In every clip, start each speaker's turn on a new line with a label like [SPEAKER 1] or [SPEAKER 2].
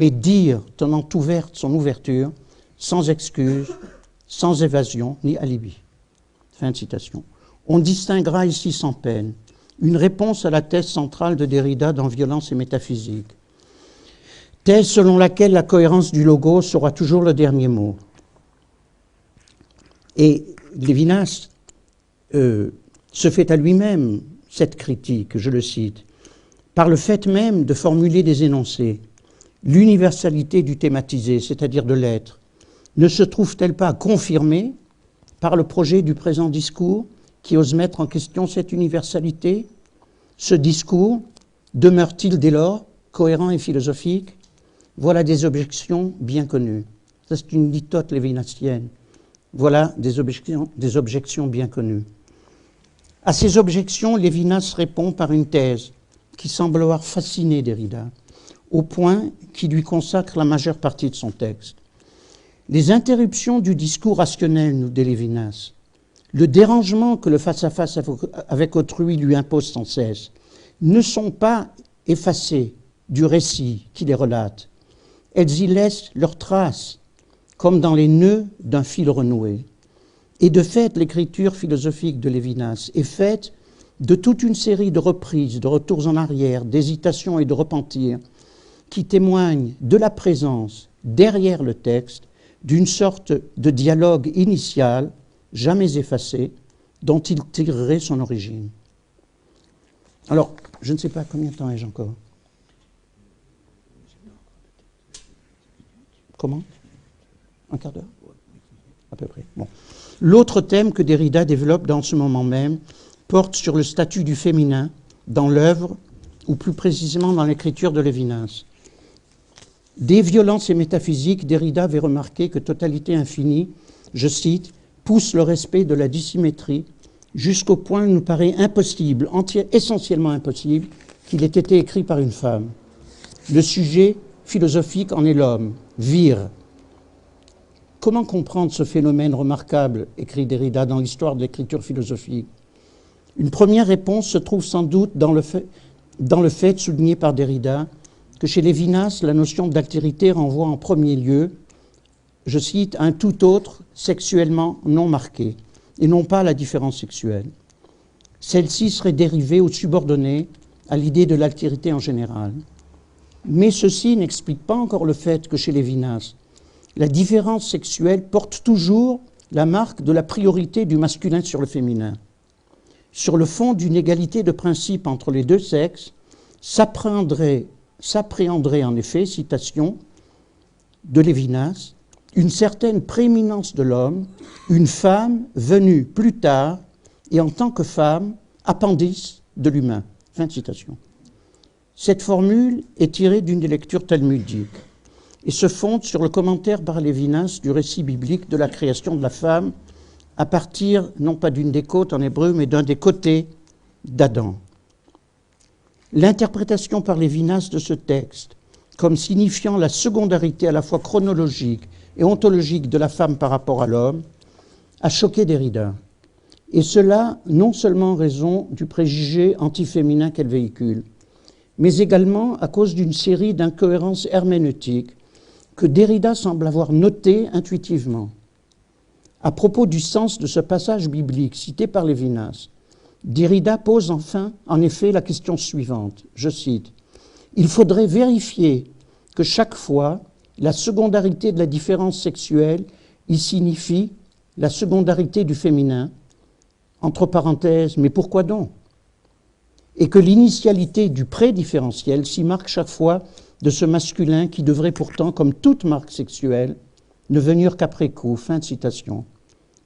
[SPEAKER 1] et dire tenant ouverte son ouverture, sans excuse, sans évasion ni alibi. Fin de citation. On distinguera ici sans peine une réponse à la thèse centrale de Derrida dans Violence et métaphysique. Thèse selon laquelle la cohérence du logos sera toujours le dernier mot. Et Lévinas se fait à lui-même cette critique, je le cite, par le fait même de formuler des énoncés. L'universalité du thématisé, c'est-à-dire de l'être, ne se trouve-t-elle pas confirmée par le projet du présent discours qui ose mettre en question cette universalité? Ce discours demeure-t-il dès lors cohérent et philosophique? Voilà des objections bien connues. Ça, c'est une litote lévinassienne. Voilà des objections bien connues. À ces objections, Lévinas répond par une thèse qui semble avoir fasciné Derrida, au point qu'il lui consacre la majeure partie de son texte. Les interruptions du discours rationnel, nous dit Lévinas, le dérangement que le face-à-face avec autrui lui impose sans cesse, ne sont pas effacées du récit qui les relate. Elles y laissent leurs traces, comme dans les nœuds d'un fil renoué. Et de fait, l'écriture philosophique de Lévinas est faite de toute une série de reprises, de retours en arrière, d'hésitations et de repentirs, qui témoignent de la présence, derrière le texte, d'une sorte de dialogue initial, jamais effacé, dont il tirerait son origine. Alors, je ne sais pas combien de temps ai-je encore. Comment? Un quart d'heure? À peu près. Bon. L'autre thème que Derrida développe dans ce moment même porte sur le statut du féminin dans l'œuvre, ou plus précisément dans l'écriture de Lévinas. Des violences et métaphysiques, Derrida avait remarqué que totalité infinie, je cite, pousse le respect de la dissymétrie jusqu'au point où il nous paraît impossible, essentiellement impossible, qu'il ait été écrit par une femme. Le sujet philosophique en est l'homme, vir. Comment comprendre ce phénomène remarquable, écrit Derrida dans l'histoire de l'écriture philosophique? Une première réponse se trouve sans doute dans le fait souligné par Derrida que chez Lévinas, la notion d'altérité renvoie en premier lieu, je cite, un tout autre sexuellement non marqué, et non pas à la différence sexuelle. Celle-ci serait dérivée ou subordonnée à l'idée de l'altérité en général. Mais ceci n'explique pas encore le fait que chez Lévinas, la différence sexuelle porte toujours la marque de la priorité du masculin sur le féminin. Sur le fond d'une égalité de principe entre les deux sexes, s'appréhenderait en effet, citation de Lévinas, une certaine prééminence de l'homme, une femme venue plus tard et en tant que femme, appendice de l'humain. Fin de citation. Cette formule est tirée d'une des lectures talmudiques et se fonde sur le commentaire par Lévinas du récit biblique de la création de la femme à partir, non pas d'une des côtes en hébreu, mais d'un des côtés d'Adam. L'interprétation par Lévinas de ce texte, comme signifiant la secondarité à la fois chronologique et ontologique de la femme par rapport à l'homme, a choqué Derrida. Et cela non seulement en raison du préjugé antiféminin qu'elle véhicule, mais également à cause d'une série d'incohérences herméneutiques que Derrida semble avoir notées intuitivement. À propos du sens de ce passage biblique cité par Lévinas, Derrida pose en effet la question suivante, je cite, « Il faudrait vérifier que chaque fois, la secondarité de la différence sexuelle y signifie la secondarité du féminin, entre parenthèses, mais pourquoi donc? Et que l'initialité du prédifférentiel s'y marque chaque fois de ce masculin qui devrait pourtant, comme toute marque sexuelle, ne venir qu'après coup. » Fin de citation.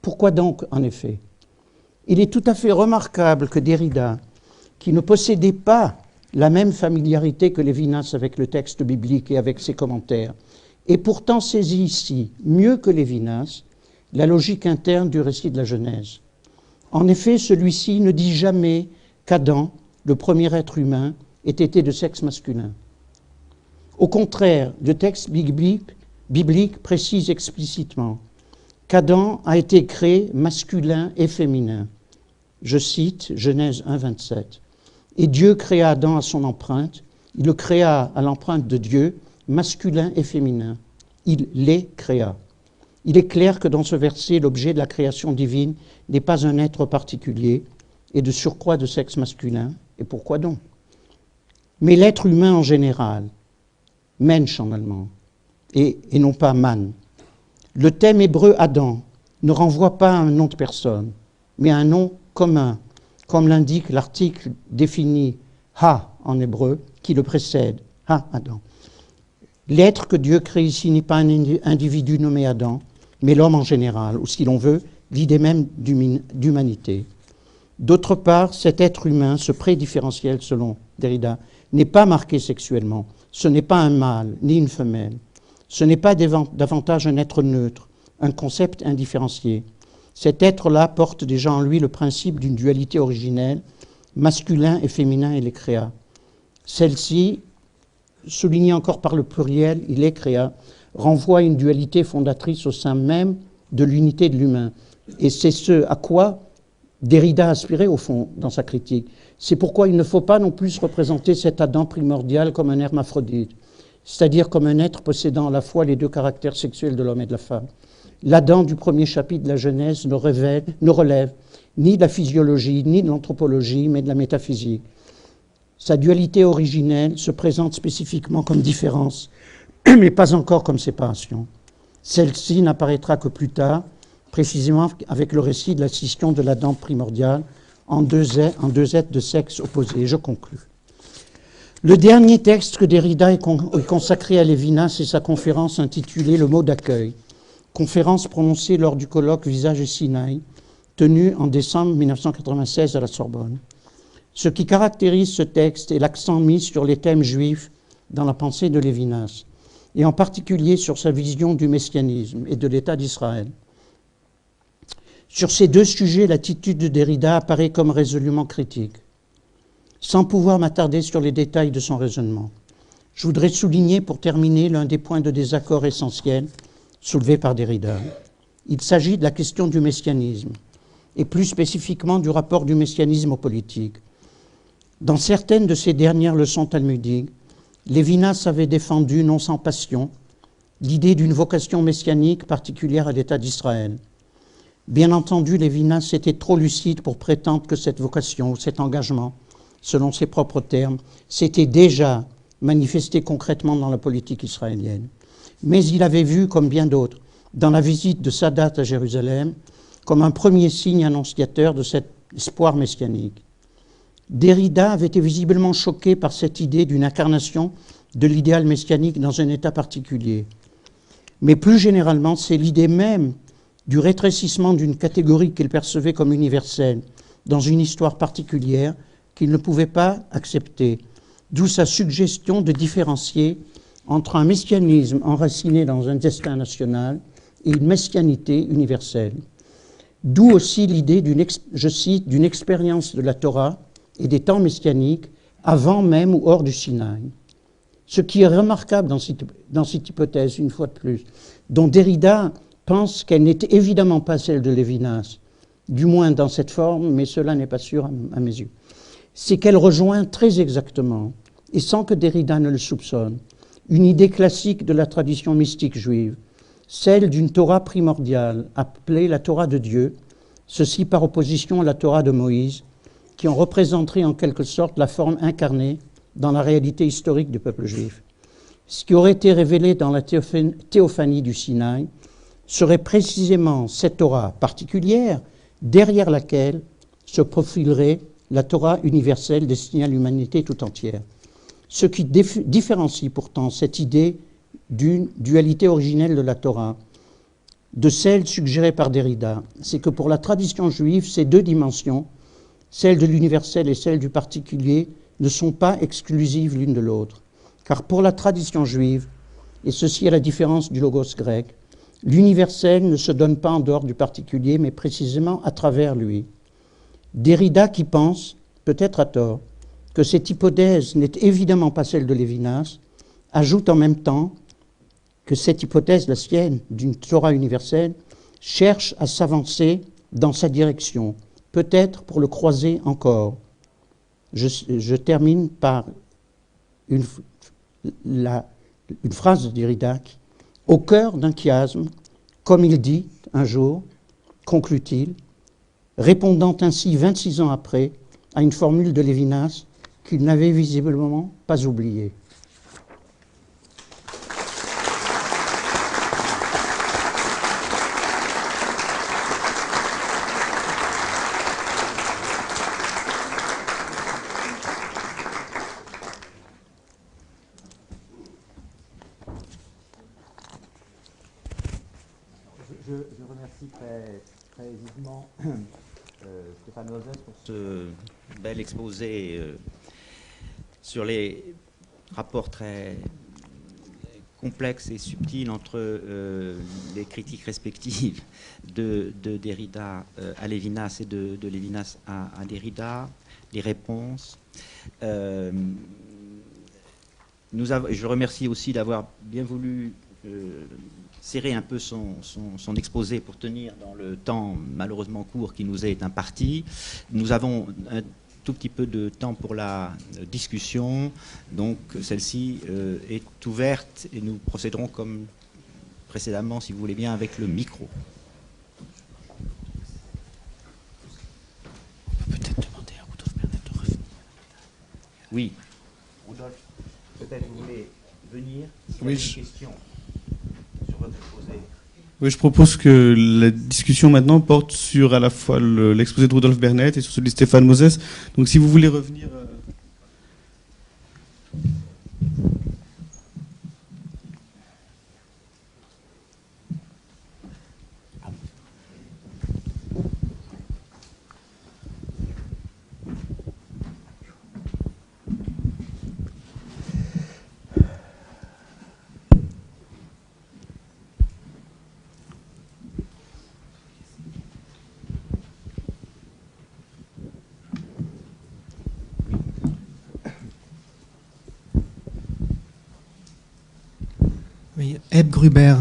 [SPEAKER 1] Pourquoi donc, en effet? Il est tout à fait remarquable que Derrida, qui ne possédait pas la même familiarité que Lévinas avec le texte biblique et avec ses commentaires, ait pourtant saisi ici, mieux que Lévinas, la logique interne du récit de la Genèse. En effet, celui-ci ne dit jamais qu'Adam, le premier être humain, ait été de sexe masculin. Au contraire, le texte biblique précise explicitement qu'Adam a été créé masculin et féminin. Je cite Genèse 1, 27. « Et Dieu créa Adam à son empreinte, il le créa à l'empreinte de Dieu, masculin et féminin. Il les créa. Il est clair que dans ce verset, l'objet de la création divine n'est pas un être particulier et de surcroît de sexe masculin. Et pourquoi donc? Mais l'être humain en général, Mensch en allemand, et non pas man. Le thème hébreu Adam ne renvoie pas à un nom de personne, mais à un nom commun, comme l'indique l'article défini Ha en hébreu, qui le précède, Ha, Adam. L'être que Dieu crée ici n'est pas un individu nommé Adam, mais l'homme en général, ou si l'on veut, l'idée même d'humanité. D'autre part, cet être humain, ce prédifférentiel selon Derrida, n'est pas marqué sexuellement. Ce n'est pas un mâle, ni une femelle. Ce n'est pas davantage un être neutre, un concept indifférencié. Cet être-là porte déjà en lui le principe d'une dualité originelle, masculin et féminin, et les créa. Celle-ci, soulignée encore par le pluriel, il les créa, renvoie à une dualité fondatrice au sein même de l'unité de l'humain. Et c'est ce à quoi Derrida aspirait au fond dans sa critique. C'est pourquoi il ne faut pas non plus représenter cet Adam primordial comme un hermaphrodite, c'est-à-dire comme un être possédant à la fois les deux caractères sexuels de l'homme et de la femme. L'Adam du premier chapitre de la Genèse ne relève ni de la physiologie, ni de l'anthropologie, mais de la métaphysique. Sa dualité originelle se présente spécifiquement comme différence, mais pas encore comme séparation. Celle-ci n'apparaîtra que plus tard, précisément avec le récit de la scission de l'Adam primordial en deux êtres de sexe opposés. Je conclus. Le dernier texte que Derrida est consacré à Lévinas, c'est sa conférence intitulée « Le mot d'accueil », conférence prononcée lors du colloque Visage et Sinaï, tenu en décembre 1996 à la Sorbonne. Ce qui caractérise ce texte est l'accent mis sur les thèmes juifs dans la pensée de Lévinas, et en particulier sur sa vision du messianisme et de l'État d'Israël. Sur ces deux sujets, l'attitude de Derrida apparaît comme résolument critique. Sans pouvoir m'attarder sur les détails de son raisonnement, je voudrais souligner pour terminer l'un des points de désaccord essentiels soulevés par Derrida. Il s'agit de la question du messianisme, et plus spécifiquement du rapport du messianisme aux politiques. Dans certaines de ses dernières leçons talmudiques, Lévinas avait défendu, non sans passion, l'idée d'une vocation messianique particulière à l'État d'Israël. Bien entendu, Lévinas était trop lucide pour prétendre que cette vocation, cet engagement, selon ses propres termes, s'était déjà manifesté concrètement dans la politique israélienne. Mais il avait vu, comme bien d'autres, dans la visite de Sadat à Jérusalem, comme un premier signe annonciateur de cet espoir messianique. Derrida avait été visiblement choqué par cette idée d'une incarnation de l'idéal messianique dans un État particulier. Mais plus généralement, c'est l'idée même du rétrécissement d'une catégorie qu'il percevait comme universelle dans une histoire particulière qu'il ne pouvait pas accepter, d'où sa suggestion de différencier entre un messianisme enraciné dans un destin national et une messianité universelle. D'où aussi l'idée je cite, d'une expérience de la Torah et des temps messianiques avant même ou hors du Sinaï. Ce qui est remarquable dans cette hypothèse, une fois de plus, dont Derrida pense qu'elle n'est évidemment pas celle de Lévinas, du moins dans cette forme, mais cela n'est pas sûr à mes yeux, c'est qu'elle rejoint très exactement, et sans que Derrida ne le soupçonne, une idée classique de la tradition mystique juive, celle d'une Torah primordiale, appelée la Torah de Dieu, ceci par opposition à la Torah de Moïse, qui en représenterait en quelque sorte la forme incarnée dans la réalité historique du peuple juif. Ce qui aurait été révélé dans la théophanie du Sinaï serait précisément cette Torah particulière derrière laquelle se profilerait la Torah universelle destinée à l'humanité tout entière. Ce qui différencie pourtant cette idée d'une dualité originelle de la Torah de celle suggérée par Derrida, c'est que pour la tradition juive, ces deux dimensions, celle de l'universel et celle du particulier, ne sont pas exclusives l'une de l'autre. Car pour la tradition juive, et ceci à la différence du logos grec, l'universel ne se donne pas en dehors du particulier, mais précisément à travers lui. Derrida, qui pense, peut-être à tort, que cette hypothèse n'est évidemment pas celle de Lévinas, ajoute en même temps que cette hypothèse, la sienne, d'une Torah universelle, cherche à s'avancer dans sa direction, peut-être pour le croiser encore. Je termine par une phrase de Derrida, au cœur d'un chiasme, comme il dit un jour, conclut-il, répondant ainsi 26 ans après à une formule de Lévinas qu'il n'avait visiblement pas oubliée.
[SPEAKER 2] Je remercie très vivement Stéphane Moses pour ce bel exposé sur les rapports très complexes et subtils entre les critiques respectives de Derrida à Lévinas et de Lévinas à Derrida, les réponses. Je remercie aussi d'avoir bien voulu serrer un peu son exposé pour tenir dans le temps malheureusement court qui nous est imparti. Nous avons un tout petit peu de temps pour la discussion, donc celle-ci est ouverte et nous procéderons comme précédemment, si vous voulez bien, avec le micro. On peut peut-être demander à Rudolf Bernet de revenir. Oui, Rudolf, peut-être vous voulez venir si vous avez une question.
[SPEAKER 3] Oui, je propose que la discussion maintenant porte sur à la fois l'exposé de Rudolf Bernet et sur celui de Stéphane Moses. Donc si vous voulez revenir...
[SPEAKER 4] Oui, Eb Gruber.